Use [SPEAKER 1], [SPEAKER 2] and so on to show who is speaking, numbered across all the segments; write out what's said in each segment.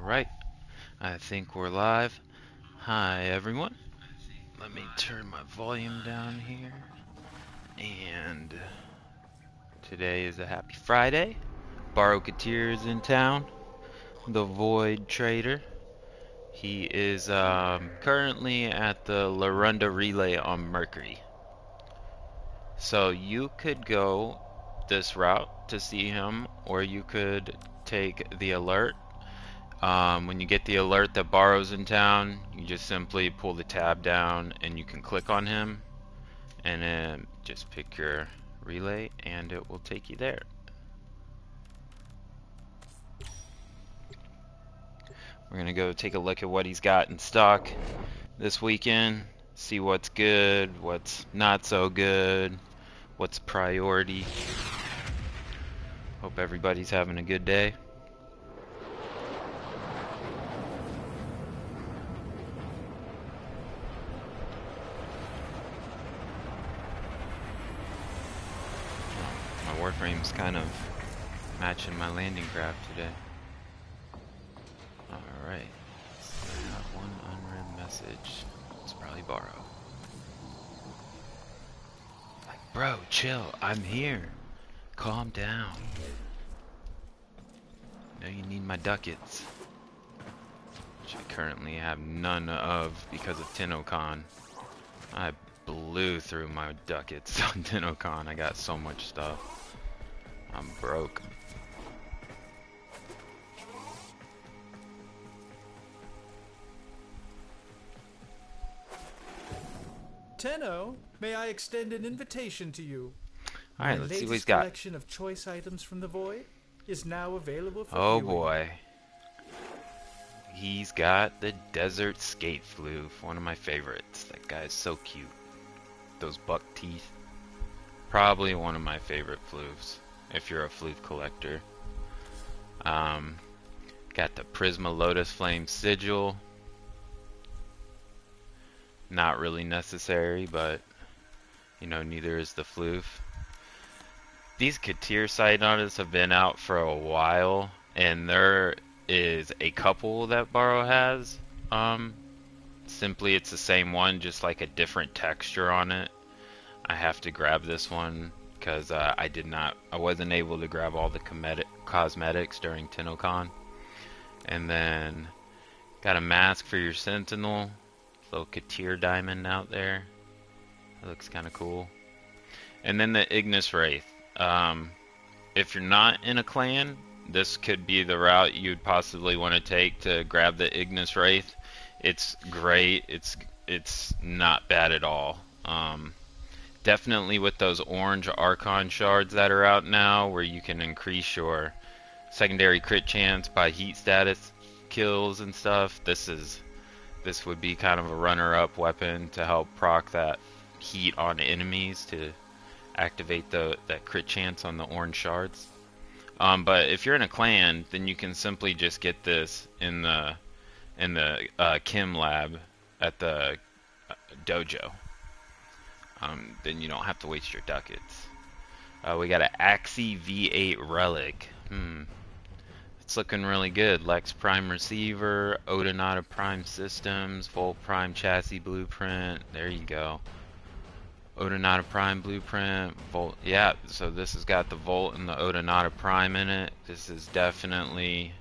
[SPEAKER 1] Alright, I think we're live. Hi everyone. Let me turn my volume down here. And today is a happy Friday. Baro is in town. The Void Trader. He is currently at the Larunda Relay on Mercury. So you could go this route to see him, or you could take the alert. When you get the alert that Baro's in town, you just simply pull the tab down and you can click on him and then just pick your relay and it will take you there. We're gonna go take a look at what he's got in stock this weekend, see what's good, what's not so good, what's priority. Hope everybody's having a good day. My warframe's kind of matching my landing craft today. Alright, so I got one unread message. It's probably Baro. Like, bro, chill, I'm here. Calm down. Know you need my ducats, which I currently have none of because of TennoCon. I blew through my ducats on TennoCon. I got so much stuff. I'm broke.
[SPEAKER 2] Tenno, may I extend an invitation to you?
[SPEAKER 1] Alright, let's see what he's got.
[SPEAKER 2] My latest collection of choice items from the Void is now available for
[SPEAKER 1] Oh
[SPEAKER 2] viewing.
[SPEAKER 1] boy. He's got the Desert Skate Floof, one of my favorites. That guy's so cute. Those buck teeth. Probably one of my favorite floofs, if you're a floof collector. Got the Prisma Lotus Flame Sigil. Not really necessary, but you know, neither is the floof. These Katir side audits have been out for a while, and there is a couple that Baro has. Simply it's the same one, just like a different texture on it. I have to grab this one because I wasn't able to grab all the cosmetics during TennoCon. And then got a mask for your Sentinel. Little Katir diamond out there. That looks kind of cool. And then the Ignis Wraith. If you're not in a clan, this could be the route you'd possibly want to take to grab the Ignis Wraith. It's great. It's not bad at all. Definitely with those orange Archon shards that are out now, where you can increase your secondary crit chance by heat status kills and stuff. This would be kind of a runner-up weapon to help proc that heat on enemies to activate that crit chance on the orange shards. But if you're in a clan, then you can simply just get this in the Chem lab at the dojo. Then you don't have to waste your ducats. We got an Axie V8 relic. It's looking really good. Lex Prime Receiver, Odonata Prime Systems, Volt Prime Chassis Blueprint. There you go. Odonata Prime Blueprint, Volt. Yeah, so this has got the Volt and the Odonata Prime in it. This is definitely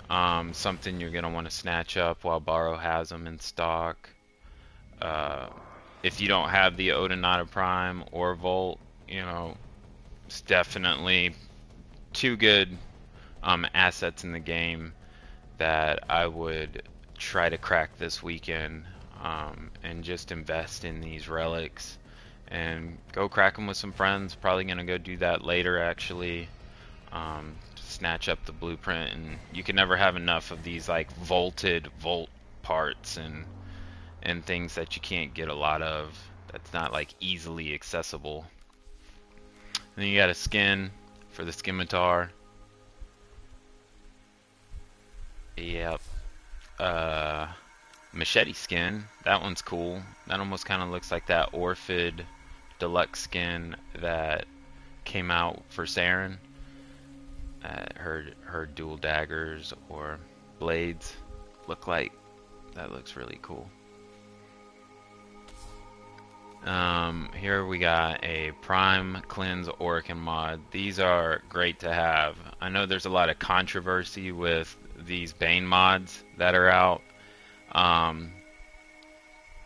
[SPEAKER 1] something you're going to want to snatch up while Baro has them in stock. If you don't have the Odonata Prime or Volt, you know, it's definitely two good assets in the game that I would try to crack this weekend, and just invest in these relics and go crack them with some friends. Probably gonna go do that later actually. Snatch up the blueprint, and you can never have enough of these like Volt parts and things that you can't get a lot of, that's not like easily accessible. And then you got a skin for the scimitar. Yep. Machete skin. That one's cool. That almost kind of looks like that Orphid deluxe skin that came out for Saren. at her dual daggers or blades look like. That looks really cool. Here we got a Prime Cleanse Orkin mod. These are great to have. I know there's a lot of controversy with these Bane mods that are out, um,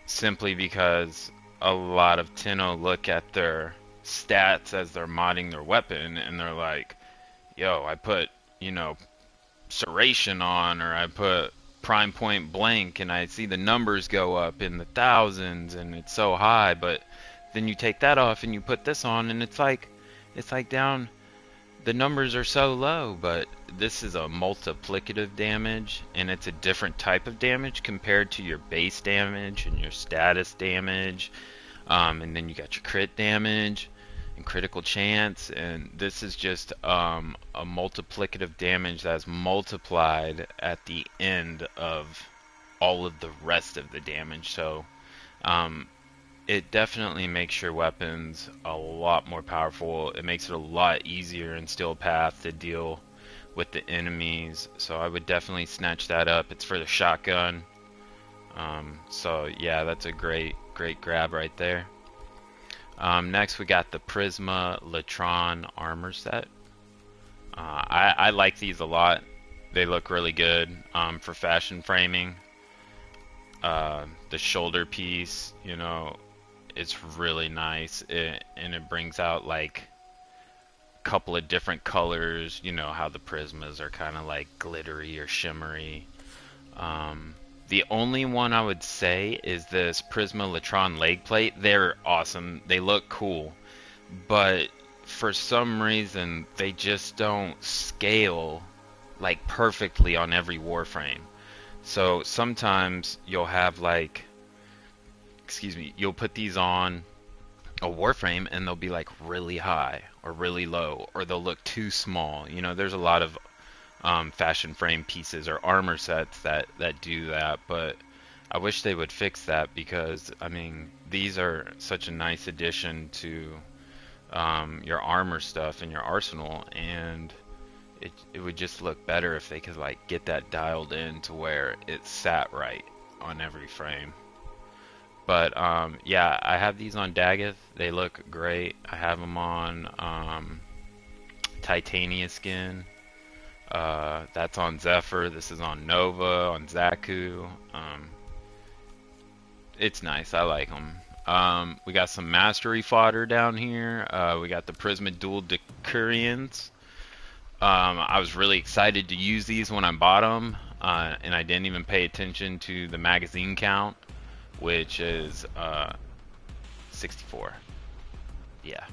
[SPEAKER 1] simply because a lot of Tenno look at their stats as they're modding their weapon and they're like, yo, I put, you know, Serration on, or I put Prime Point Blank and I see the numbers go up in the thousands and it's so high, but then you take that off and you put this on and it's like down, the numbers are so low. But this is a multiplicative damage, and it's a different type of damage compared to your base damage and your status damage. And then you got your crit damage and critical chance, and this is just a multiplicative damage that's multiplied at the end of all of the rest of the damage. So um, it definitely makes your weapons a lot more powerful. It makes it a lot easier in Steel Path to deal with the enemies. So I would definitely snatch that up. It's for the shotgun. So yeah, that's a great grab right there. Next we got the Prisma Latron armor set. I like these a lot. They look really good for fashion framing. The shoulder piece, you know, it's really nice, and it brings out like a couple of different colors. You know how the Prismas are kind of like glittery or shimmery. The only one I would say is this Prisma Latron leg plate. They're awesome. They look cool, but for some reason they just don't scale like perfectly on every Warframe. So sometimes you'll have like, excuse me, you'll put these on a Warframe and they'll be like really high or really low, or they'll look too small. You know, there's a lot of fashion frame pieces or armor sets that do that, but I wish they would fix that, because I mean these are such a nice addition to your armor stuff in your arsenal, and it would just look better if they could like get that dialed in to where it sat right on every frame. But yeah, I have these on Daggeth. They look great. I have them on Titania skin. That's on Zephyr. This is on Nova, on Zaku. It's nice. I like them. We got some mastery fodder down here. We got the Prisma Dual Decurions. I was really excited to use these when I bought them, and I didn't even pay attention to the magazine count, which is 64. Yeah.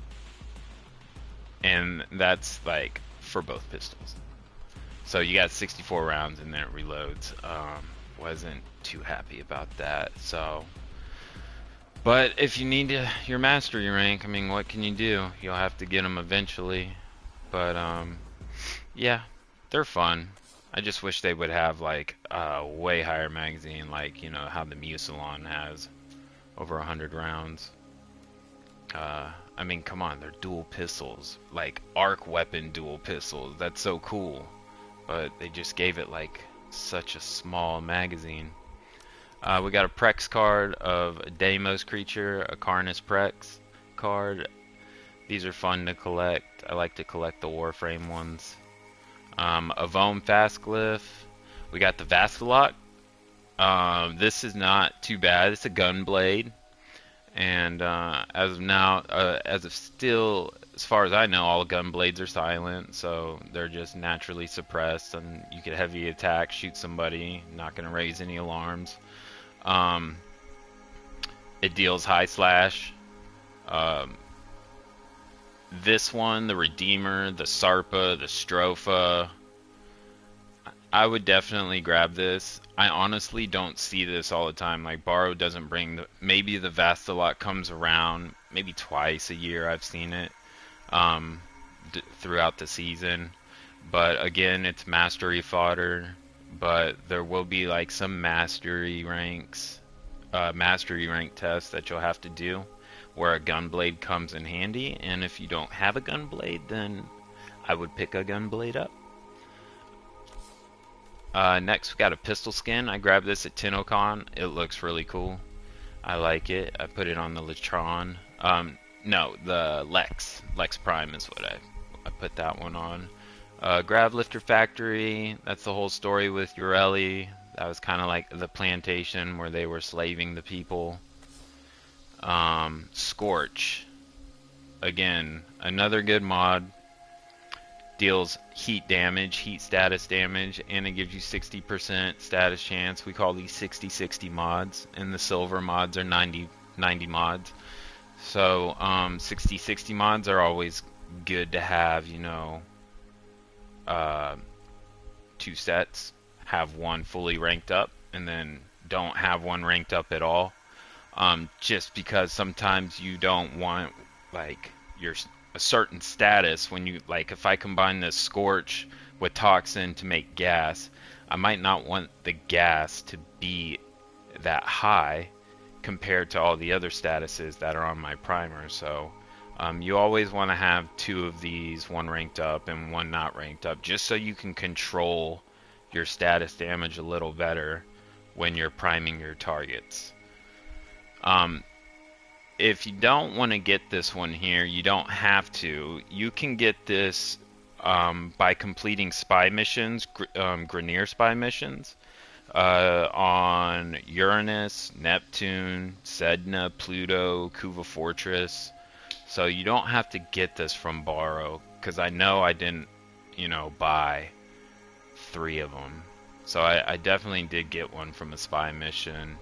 [SPEAKER 1] And that's like for both pistols. So you got 64 rounds and then it reloads. Wasn't too happy about that. So, but if you need your mastery rank, I mean, what can you do? You'll have to get them eventually. But yeah, they're fun. I just wish they would have like a way higher magazine, like you know how the Mucilon has over 100 rounds. I mean, come on, they're dual pistols, like arc weapon dual pistols. That's so cool. But they just gave it like such a small magazine. We got a Prex card of a Deimos creature, a Carnus Prex card. These are fun to collect. I like to collect the Warframe ones. A Vome Fastglyph. We got the Vasculok. This is not too bad. It's a Gunblade. And as of now, as of still, as far as I know, all Gunblades are silent, so they're just naturally suppressed, and you can heavy attack, shoot somebody, not going to raise any alarms. It deals high slash. This one, the Redeemer, the Sarpa, the Stropha, I would definitely grab this. I honestly don't see this all the time. Like Baro doesn't bring maybe the Vastalot comes around maybe twice a year. I've seen it throughout the season. But again, it's mastery fodder. But there will be like some mastery rank tests that you'll have to do where a gunblade comes in handy. And if you don't have a gunblade, then I would pick a gun blade up. Next, we got a pistol skin. I grabbed this at TennoCon. It looks really cool. I like it. I put it on the Latron. No, the Lex. Lex Prime is what I put that one on. Grav Lifter Factory. That's the whole story with Ureli. That was kind of like the plantation where they were slaving the people. Scorch. Again, another good mod. Deals heat damage, heat status damage, and it gives you 60% status chance. We call these 60-60 mods, and the silver mods are 90-90 mods. So 60-60 mods are always good to have, you know, two sets. Have one fully ranked up, and then don't have one ranked up at all. Just because sometimes you don't want, like, your a certain status when you, like, if I combine this Scorch with Toxin to make gas, I might not want the gas to be that high compared to all the other statuses that are on my primer. So you always want to have two of these, one ranked up and one not ranked up, just so you can control your status damage a little better when you're priming your targets. If you don't want to get this one here, you don't have to. You can get this by completing spy missions, Grineer spy missions, on Uranus, Neptune, Sedna, Pluto, Kuva Fortress. So you don't have to get this from Baro, because I know I didn't, you know, buy 3 of them. So I definitely did get one from a spy mission,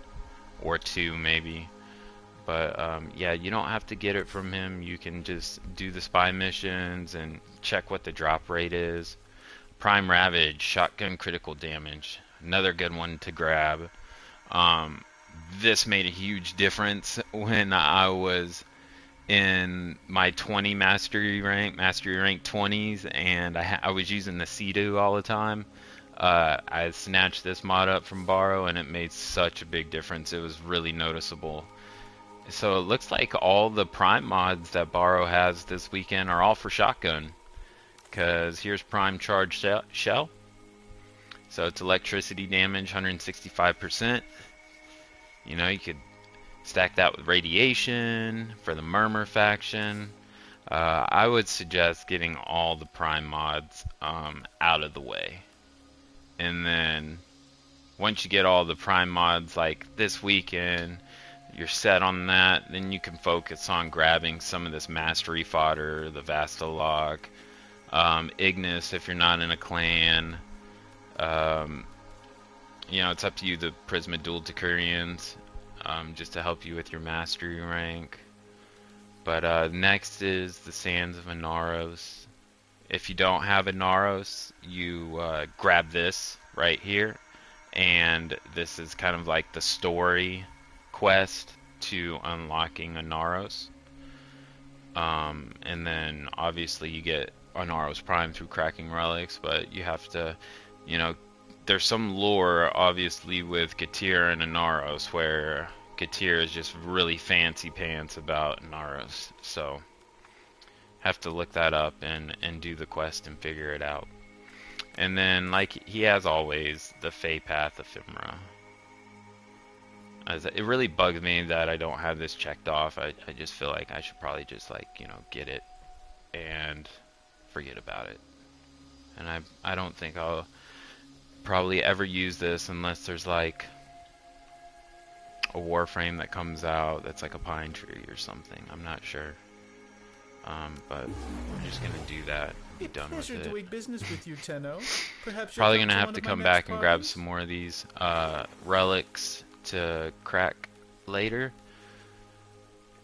[SPEAKER 1] or 2 maybe. But yeah, you don't have to get it from him. You can just do the spy missions and check what the drop rate is. Prime Ravage, shotgun critical damage, another good one to grab. This made a huge difference when I was in my 20 mastery rank 20s, and I was using the Sea-Doo all the time. I snatched this mod up from Baro, and it made such a big difference. It was really noticeable. So it looks like all the Prime mods that Baro has this weekend are all for shotgun. Because here's Prime Charge Shell. So it's electricity damage, 165%. You know, you could stack that with radiation for the Murmur faction. I would suggest getting all the Prime mods out of the way. And then once you get all the Prime mods, like this weekend, you're set on that, then you can focus on grabbing some of this mastery fodder, the Vastalog, Ignis if you're not in a clan. You know, it's up to you, the Prisma Dual Decurions, just to help you with your mastery rank. But next is the Sands of Inaros. If you don't have Inaros, you grab this right here, and this is kind of like the story quest to unlocking Inaros. And then obviously you get Inaros Prime through cracking relics, but you have to, you know, there's some lore obviously with Katir and Inaros where Katir is just really fancy pants about Inaros, so have to look that up and do the quest and figure it out. And then, like he has always, the Fey Path Ephemera. It really bugs me that I don't have this checked off. I just feel like I should probably just, like, you know, get it and forget about it. And I don't think I'll probably ever use this unless there's like a Warframe that comes out that's like a pine tree or something. I'm not sure. But I'm just gonna do that. Be done with it.
[SPEAKER 2] Doing business with you, Tenno. Perhaps
[SPEAKER 1] probably gonna have to come back and grab some more of these relics to crack later.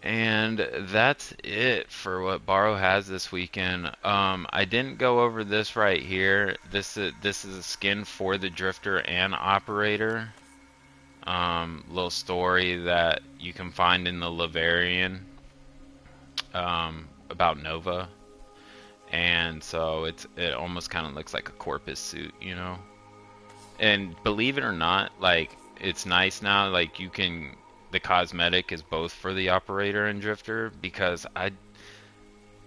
[SPEAKER 1] And that's it for what Baro has this weekend. I didn't go over this right here. This is a skin for the Drifter and Operator. Little story that you can find in the Laverian about Nova. And so it almost kind of looks like a Corpus suit, you know. And believe it or not, like, it's nice now, like, you can, the cosmetic is both for the Operator and Drifter, because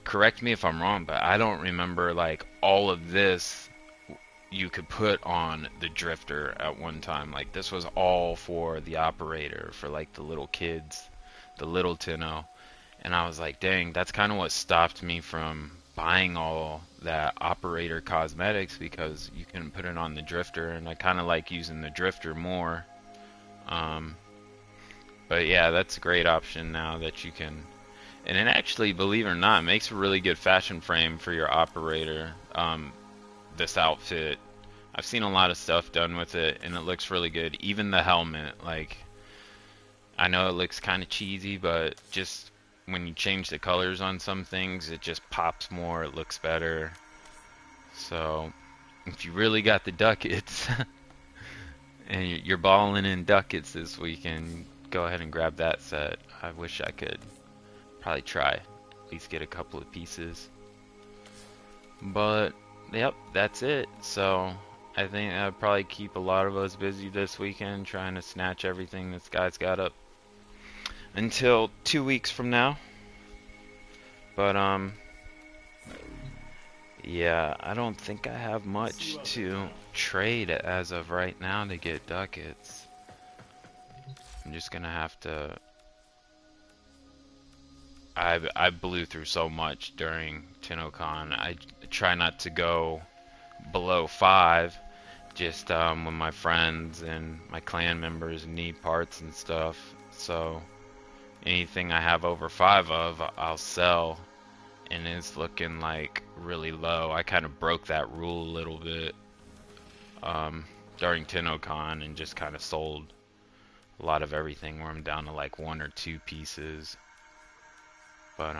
[SPEAKER 1] correct me if I'm wrong, but I don't remember like all of this you could put on the drifter at one time. Like this was all for the operator, for like the little kids, the little Tinno. And I was like, dang, that's kind of what stopped me from buying all that operator cosmetics, because you can put it on the drifter, and I kind of like using the drifter more. Um, but yeah, that's a great option now that you can. And it actually, believe it or not, makes a really good fashion frame for your operator. This outfit, I've seen a lot of stuff done with it, and it looks really good. Even the helmet, like, I know it looks kind of cheesy, but just when you change the colors on some things, it just pops more, it looks better. So, if you really got the ducats, and you're balling in ducats this weekend, go ahead and grab that set. I wish I could probably try, at least get a couple of pieces. But, yep, that's it. So, I think that'll probably keep a lot of us busy this weekend, trying to snatch everything this guy's got up until 2 weeks from now. But yeah, I don't think I have much to trade as of right now to get ducats. I'm just gonna have to. I blew through so much during TinnoCon. I try not to go below 5, just when my friends and my clan members need parts and stuff. So anything I have over 5 of, I'll sell, and it's looking like really low. I kind of broke that rule a little bit during TinnoCon and just kind of sold a lot of everything where I'm down to like 1 or 2 pieces. But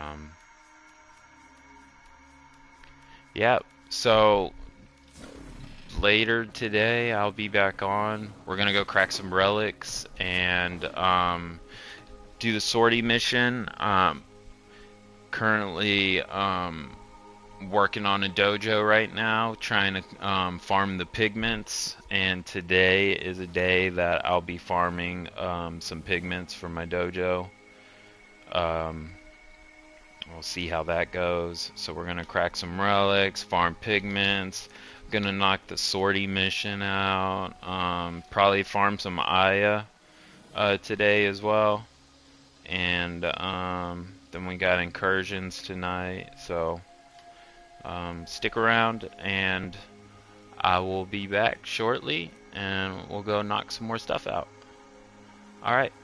[SPEAKER 1] yeah, so later today I'll be back on. We're gonna go crack some relics and do the sortie mission. Currently working on a dojo right now, trying to farm the pigments, and today is a day that I'll be farming some pigments for my dojo. We'll see how that goes. So we're gonna crack some relics, farm pigments, gonna knock the sortie mission out, probably farm some Aya today as well, and then we got incursions tonight, so stick around and I will be back shortly and we'll go knock some more stuff out. Alright.